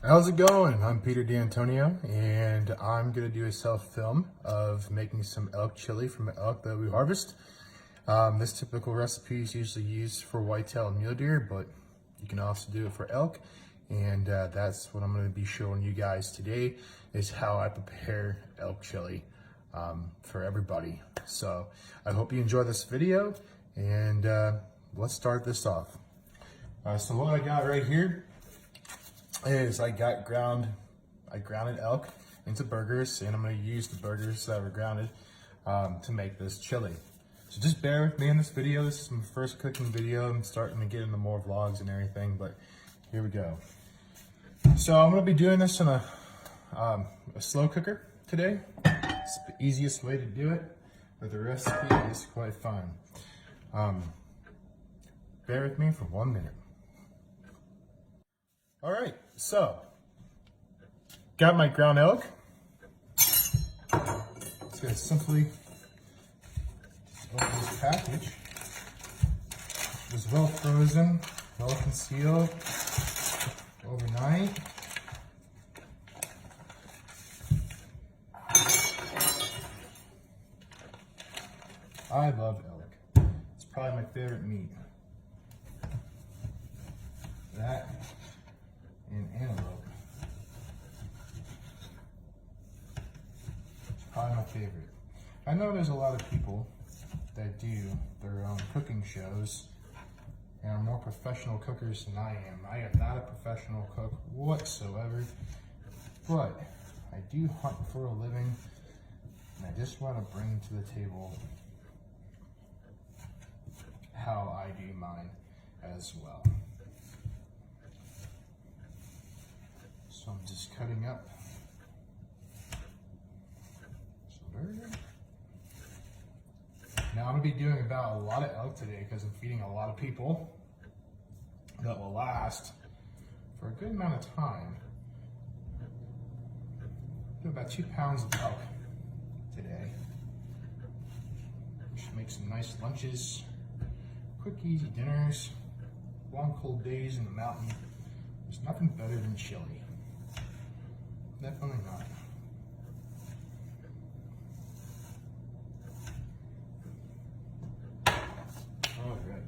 How's it going? I'm Peter D'Antonio, and I'm going to do a self-film of making some elk chili from elk that we harvest. This typical recipe is usually used for whitetail and mule deer, but you can also do it for elk, and that's what I'm going to be showing you guys today, is how I prepare elk chili for everybody. So I hope you enjoy this video, and let's start this off. So what I got right here is I grounded elk into burgers, and I'm going to use the burgers that were grounded to make this chili. So just bear with me in this video. This is my first cooking video. I'm starting to get into more vlogs and everything, but here we go. So I'm going to be doing this in a slow cooker today. It's the easiest way to do it, but the recipe is quite fun. Bear with me for 1 minute. All right, so got my ground elk. Just gonna simply open this package. It was well frozen, well concealed overnight. I love elk. It's probably my favorite meat. That and antelope. It's probably my favorite. I know there's a lot of people that do their own cooking shows and are more professional cookers than I am. I am not a professional cook whatsoever, but I do hunt for a living, and I just want to bring to the table how I do mine as well. So I'm just cutting up some burger. Now I'm going to be doing about a lot of elk today because I'm feeding a lot of people that will last for a good amount of time. Do about 2 pounds of elk today. We should make some nice lunches, quick easy dinners, long cold days in the mountain. There's nothing better than chili. Definitely not. All right.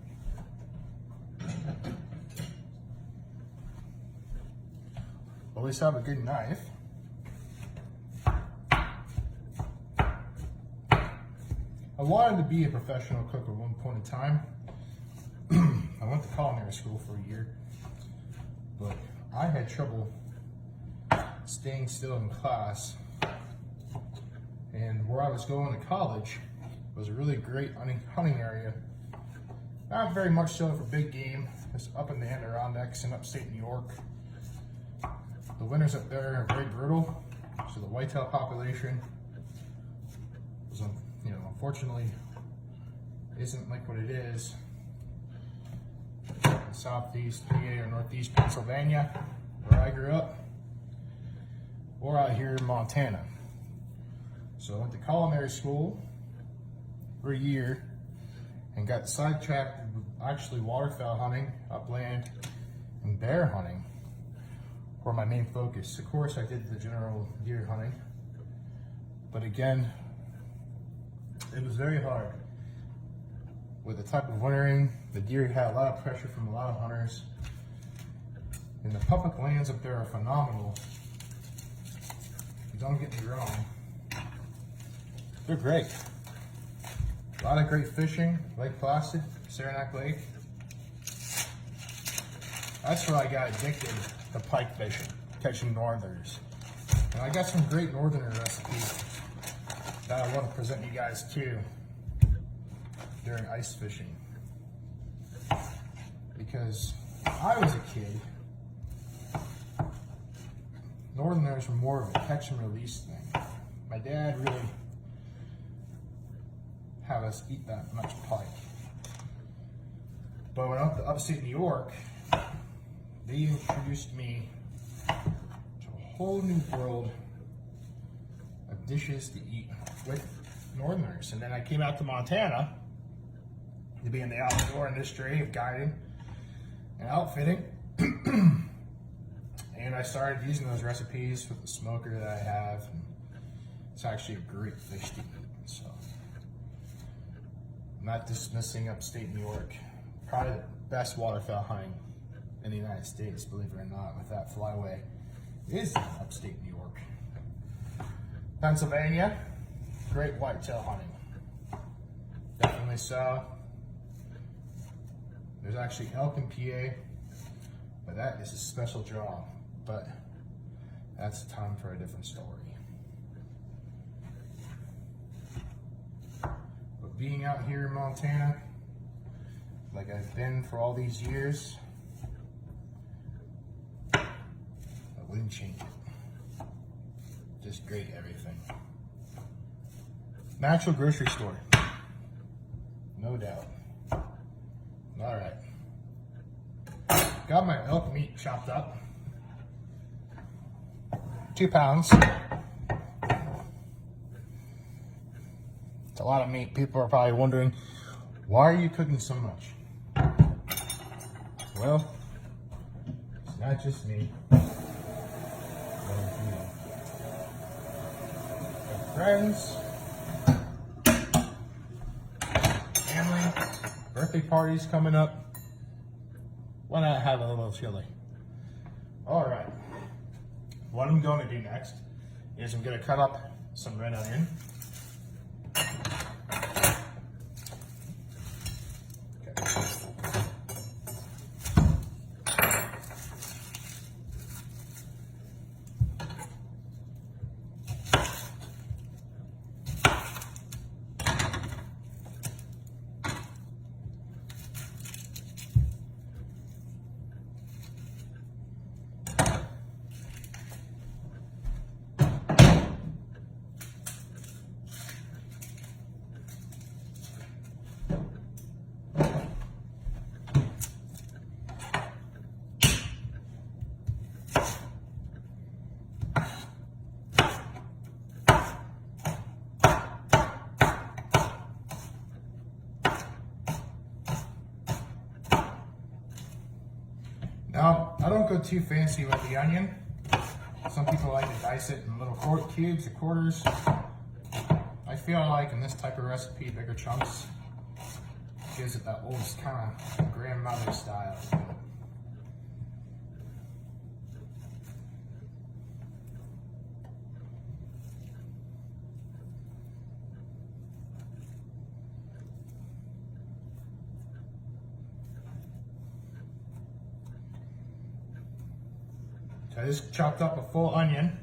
Always have a good knife. I wanted to be a professional cook at one point in time. I went to culinary school for a year, but I had trouble staying still in class, and where I was going to college was a really great hunting area. Not very much so for big game. It's up in the Adirondacks in upstate New York. The winters up there are very brutal, so the whitetail population was, unfortunately, isn't like what it is in southeast PA or northeast Pennsylvania, where I grew up, or out here in Montana. So I went to culinary school for a year and got sidetracked with actually waterfowl hunting, upland, and bear hunting were my main focus. Of course, I did the general deer hunting, but again, it was very hard. With the type of wintering, the deer had a lot of pressure from a lot of hunters, and the public lands up there are phenomenal. Don't get me wrong, they're great. A lot of great fishing, Lake Placid, Saranac Lake. That's where I got addicted to pike fishing, catching northerners. And I got some great northerner recipes that I want to present you guys too during ice fishing. Because when I was a kid, northerners were more of a catch and release thing. My dad really had us eat that much pike. But when I went to upstate New York, they introduced me to a whole new world of dishes to eat with northerners. And then I came out to Montana to be in the outdoor industry of guiding and outfitting. And I started using those recipes with the smoker that I have. And it's actually a great fish to eat. So, I'm not dismissing upstate New York. Probably the best waterfowl hunting in the United States, believe it or not, with that flyway, is in upstate New York. Pennsylvania, great whitetail hunting. Definitely so. There's actually elk in PA, but that is a special draw. But that's time for a different story. But being out here in Montana, like I've been for all these years, I wouldn't change it. Just great everything. Natural grocery store, no doubt. All right, got my elk meat chopped up. 2 pounds. It's a lot of meat. People are probably wondering, why are you cooking so much? Well, it's not just me. Friends, family, birthday parties coming up. Why not have a little chili? All right. What I'm going to do next is I'm going to cut up some red onion. Now, I don't go too fancy with the onion. Some people like to dice it in little cubes or quarters. I feel like in this type of recipe, bigger chunks gives it that old kind of grandmother style. So I just chopped up a full onion.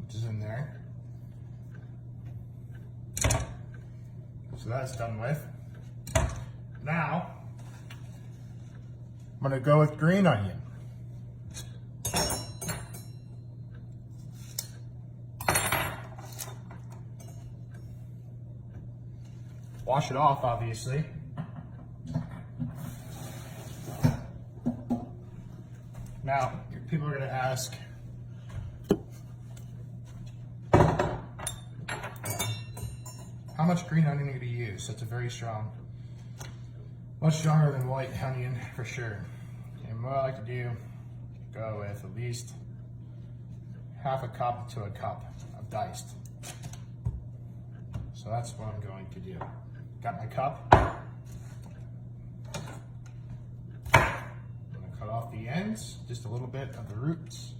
Which is in there. So that's done with. Now, I'm gonna go with green onion. Wash it off, obviously. Now, people are going to ask, how much green onion are you going to use? That's a very strong, much stronger than white onion for sure. And what I like to do, go with at least half a cup to a cup of diced. So that's what I'm going to do. Got my cup. Cut off the ends, just a little bit of the roots.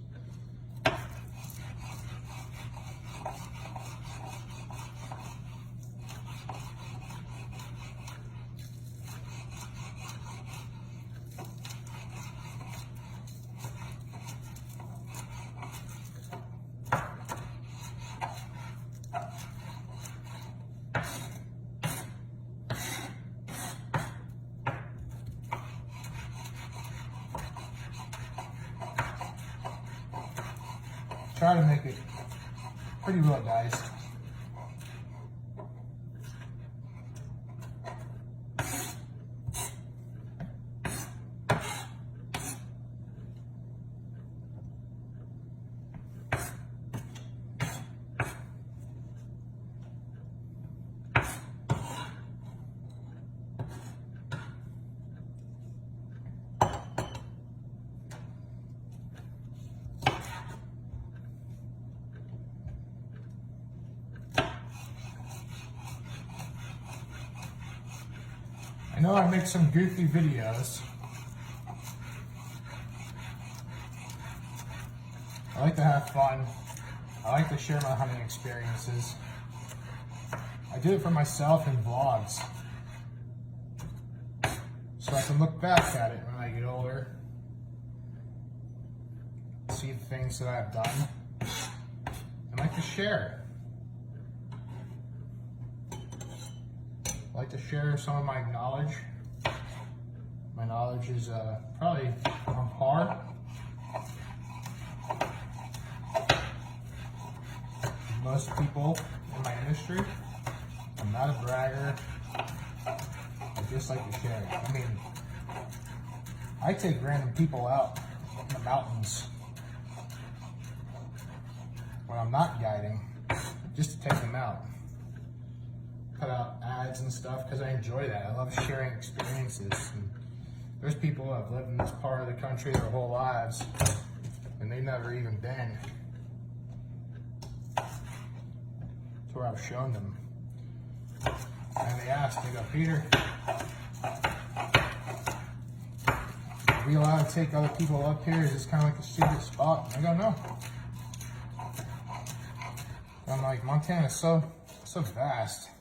Try to make it pretty well diced. know I make some goofy videos. I like to have fun. I like to share my hunting experiences. I do it for myself in vlogs, so I can look back at it when I get older, see the things that I've done, and like to share. I like to share some of my knowledge. My knowledge is probably on par with most people in my industry. I'm not a bragger. I just like to share. I mean, I take random people out in the mountains when I'm not guiding, just to take them out. Cut out ads and stuff because I enjoy that. I love sharing experiences. And there's people who have lived in this part of the country their whole lives, and they've never even been to where I've shown them. And they asked, they go, Peter, are we allowed to take other people up here? Is this kind of like a secret spot? I go, no. I'm like, Montana's so vast.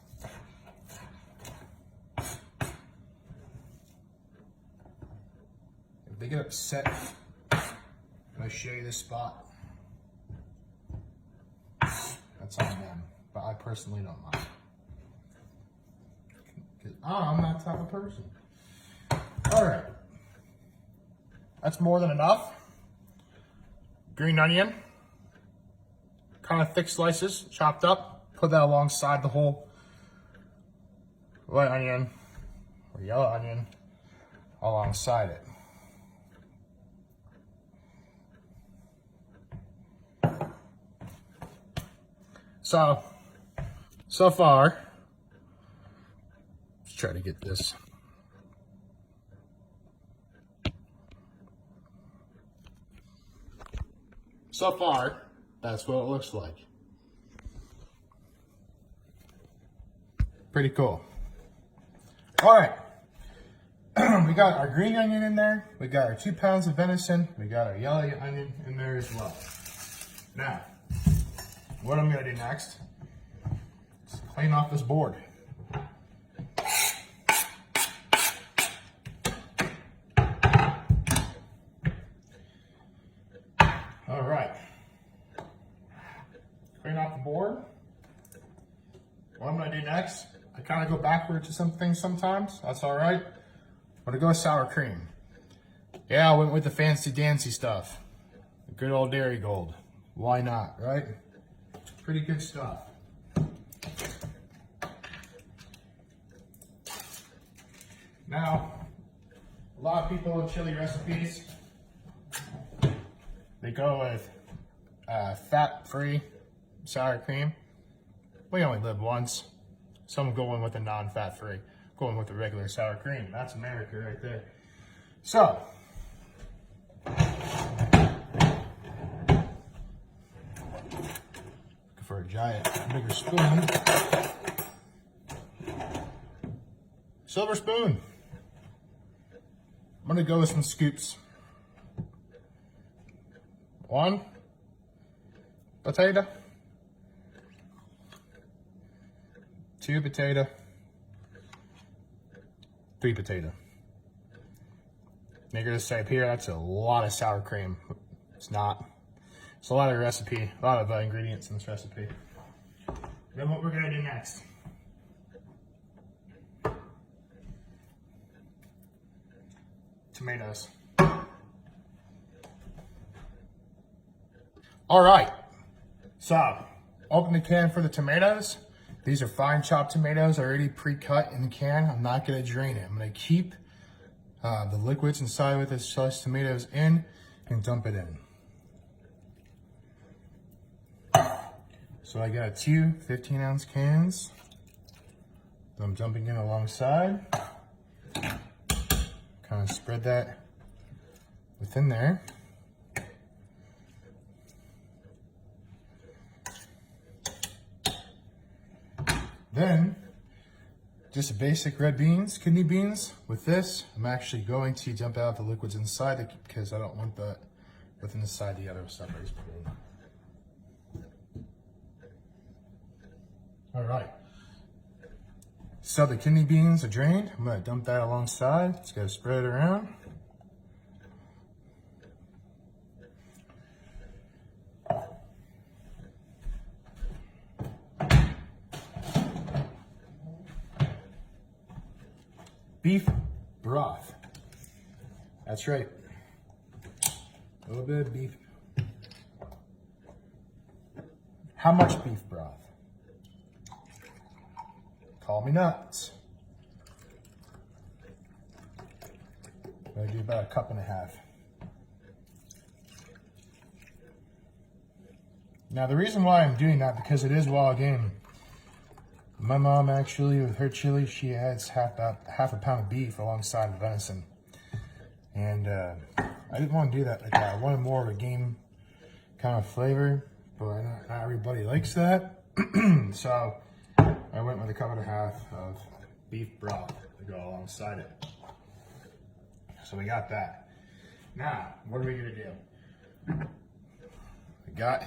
If they get upset when I show you this spot, that's on them. But I personally don't mind. I'm that type of person. All right. That's more than enough. Green onion. Kind of thick slices, chopped up. Put that alongside the whole white onion or yellow onion alongside it. So far, let's try to get this. So far, that's what it looks like. Pretty cool. All right. We got our green onion in there. We got our 2 pounds of venison. We got our yellow onion in there as well. Now, what I'm gonna do next is clean off this board. All right. Clean off the board. What I'm gonna do next, I kind of go backward to some things sometimes. That's all right. I'm gonna go with sour cream. Yeah, I went with the fancy dancy stuff. The good old Dairy Gold. Why not, right? Pretty good stuff. Now, a lot of people in chili recipes, they go with fat-free sour cream. We only live once, so I'm going with the non-fat free, going with the regular sour cream. That's America right there. So, for a giant, bigger spoon, silver spoon. I'm gonna go with some scoops. 1 potato. 2 potato, 3 potato. You're gonna say, Peter, that's a lot of sour cream. It's not. It's a lot of recipe, a lot of ingredients in this recipe. Then what we're gonna do next. Tomatoes. All right, so open the can for the tomatoes. These are fine chopped tomatoes already pre-cut in the can. I'm not gonna drain it. I'm gonna keep the liquids inside with the sliced tomatoes in and dump it in. So I got 2 15-ounce cans that I'm dumping in alongside. Kind of spread that within there. Then just basic red beans, kidney beans. With this, I'm actually going to dump out the liquids inside because I don't want that within inside the other stuff I just put in. All right. So the kidney beans are drained. I'm gonna dump that alongside. Just gotta spread it around. Beef broth. That's right. A little bit of beef. How much beef broth? Call me nuts. I'm gonna do about 1.5 cups. Now the reason why I'm doing that, because it is wild game. My mom actually, with her chili, she adds about half a pound of beef alongside the venison. And I didn't want to do that like that. I wanted more of a game kind of flavor, but not everybody likes that. So I went with 1.5 cups of beef broth to go alongside it. So we got that. Now, what are we gonna do? We got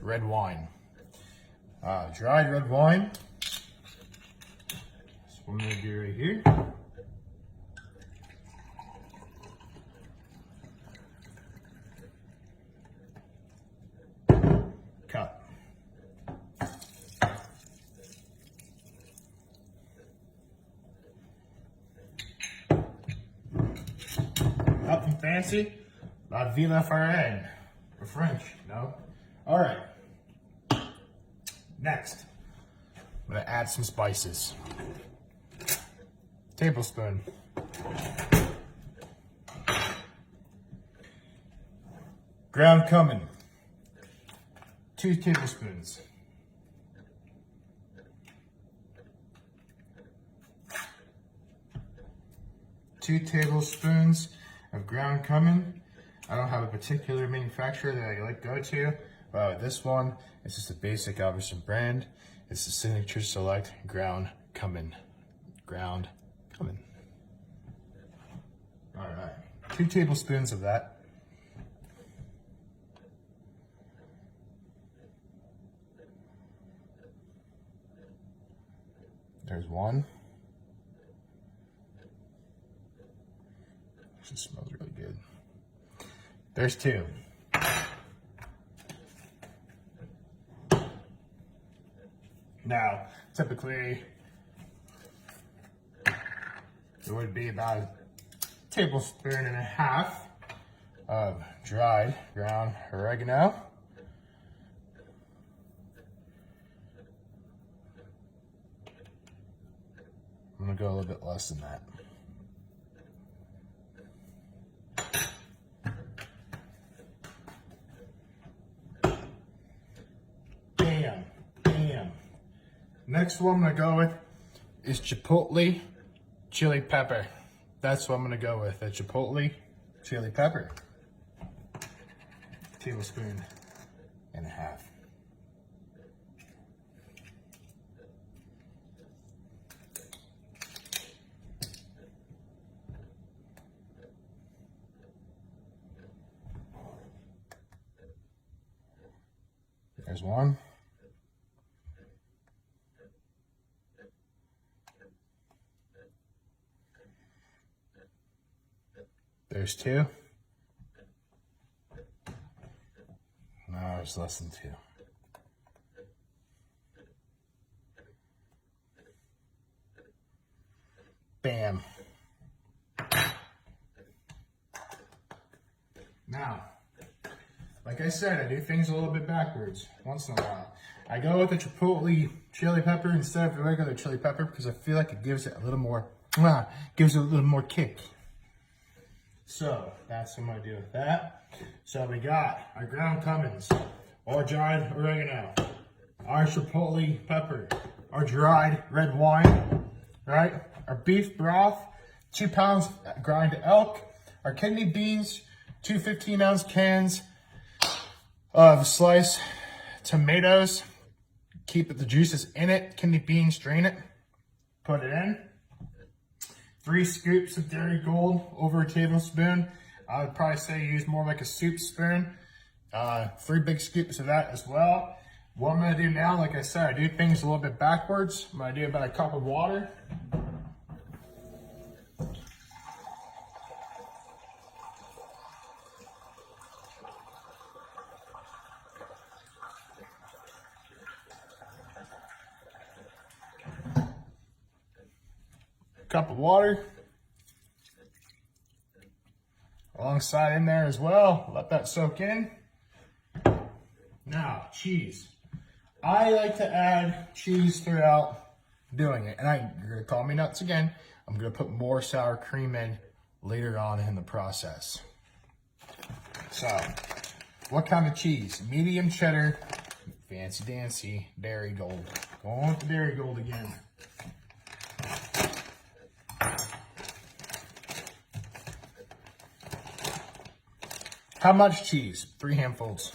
red wine. Dried red wine. That's what I'm gonna do right here. Cup. Nothing fancy. La vie la farine. Or French, no? All right. Next, I'm gonna add some spices. Tablespoon. Ground cumin. 2 tablespoons. Two tablespoons of ground cumin. I don't have a particular manufacturer that I like to go to, but this one is just a basic Albertson brand. It's the Signature Select Ground Cumin. Ground cumin. All right, 2 tablespoons of that. There's 1. This smells really good. There's 2. Now, typically, it would be about 1.5 tablespoons of dried ground oregano. I'm gonna go a little bit less than that. Bam, bam. Next one I'm gonna go with is chipotle chili pepper. That's what I'm gonna go with, a chipotle chili pepper. 1.5 tablespoons. There's 1. There's 2. No, there's less than 2. Bam. Now, like I said, I do things a little bit backwards once in a while. I go with the chipotle chili pepper instead of the regular chili pepper because I feel like it gives it a little more, kick. So that's what I'm gonna do with that. So we got our ground cummins, our dried oregano, our chipotle pepper, our dried red wine, right? Our beef broth, 2 pounds grind elk, our kidney beans, 2 15-ounce cans of sliced tomatoes. Keep the juices in it. Kidney beans, drain it. put it in. 3 scoops of Dairy Gold over a tablespoon. I would probably say use more like a soup spoon. 3 big scoops of that as well. What I'm gonna do now, like I said, I do things a little bit backwards. I'm gonna do about a cup of water. Cup of water. Alongside in there as well. Let that soak in. Now, cheese. I like to add cheese throughout doing it. And you're gonna call me nuts again. I'm gonna put more sour cream in later on in the process. So, what kind of cheese? Medium cheddar, fancy dancy, Dairy Gold. Going with the Dairy Gold again. How much cheese? 3 handfuls.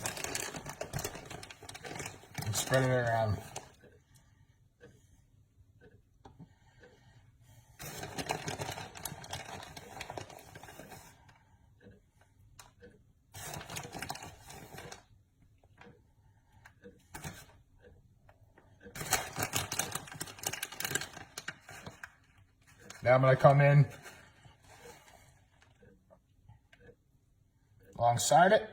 And spread it around. Now I'm going to come in alongside it.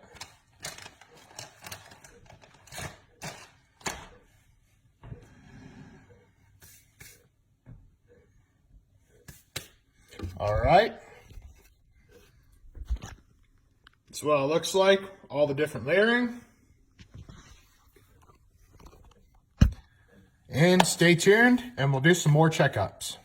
All right. That's what it looks like, all the different layering. And stay tuned, and we'll do some more checkups.